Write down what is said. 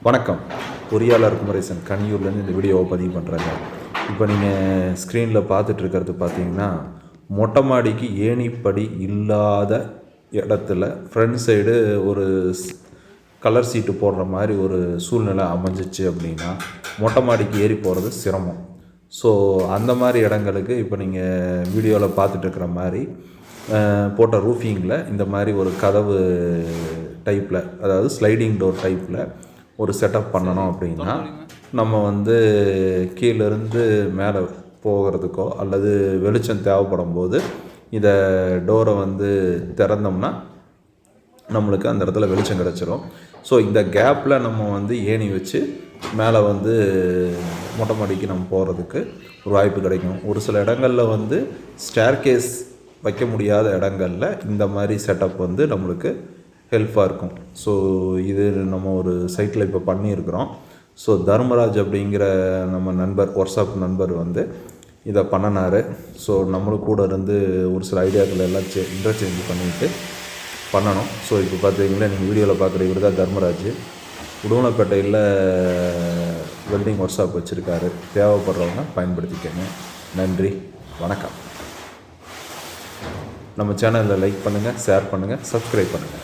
வணக்கம். பொறியாளர் குமரேசன் கனியூர்லேருந்து இந்த வீடியோவை பதிவு பண்ணுறேங்க. இப்போ நீங்கள் ஸ்க்ரீனில் பார்த்துட்ருக்கிறது பார்த்தீங்கன்னா, மொட்டை மாடிக்கு ஏணிப்படி இல்லாத இடத்துல ஃப்ரண்ட் சைடு ஒரு கலர் சீட்டு போடுற மாதிரி ஒரு சூழ்நிலை அமைஞ்சிச்சு அப்படின்னா மொட்டை மாடிக்கு ஏறி போகிறது சிரமம். ஸோ அந்த மாதிரி இடங்களுக்கு இப்போ நீங்கள் வீடியோவில் பார்த்துட்ருக்கிற மாதிரி போட்ட ரூஃபிங்கில் இந்த மாதிரி ஒரு கதவு டைப்பில், அதாவது ஸ்லைடிங் டோர் டைப்பில் ஒரு செட்டப் பண்ணணும் அப்படின்னா நம்ம கீழேருந்து மேலே போகிறதுக்கோ அல்லது வெளிச்சம் தேவைப்படும் போது இதை டோரை திறந்தோம்னா நம்மளுக்கு அந்த இடத்துல வெளிச்சம் கிடச்சிரும். ஸோ இந்த கேப்பில் நம்ம ஏணி வச்சு மேலே மொட்டை மாடிக்கு நம்ம போகிறதுக்கு ஒரு வாய்ப்பு கிடைக்கும். ஒரு சில இடங்களில் ஸ்டேர்கேஸ் வைக்க முடியாத இடங்களில் இந்த மாதிரி செட்டப் நம்மளுக்கு ஹெல்ப்பாக இருக்கும். ஸோ இது நம்ம ஒரு சைட்டில் இப்போ பண்ணியிருக்கிறோம். ஸோ தர்மராஜ் அப்படிங்கிற நம்ம நண்பர், ஒர்க்ஷாப் நண்பர் இதை பண்ணினார். ஸோ நம்மளும் கூட இருந்து ஒரு சில ஐடியாக்கள் எல்லாம் இன்டர்சேஞ்ச் பண்ணிவிட்டு பண்ணணும். ஸோ இப்போ பார்த்தீங்கன்னா நீங்கள் வீடியோவில் பார்க்குற இவர் தான் தர்மராஜ். உடுமலைப்பேட்டையில் வெல்டிங் ஒர்க்ஷாப் வச்சுருக்காரு. தேவைப்படுறவங்க பயன்படுத்திக்கங்க. நன்றி, வணக்கம். நம்ம சேனலில் லைக் பண்ணுங்கள், ஷேர் பண்ணுங்கள், சப்ஸ்கிரைப் பண்ணுங்கள்.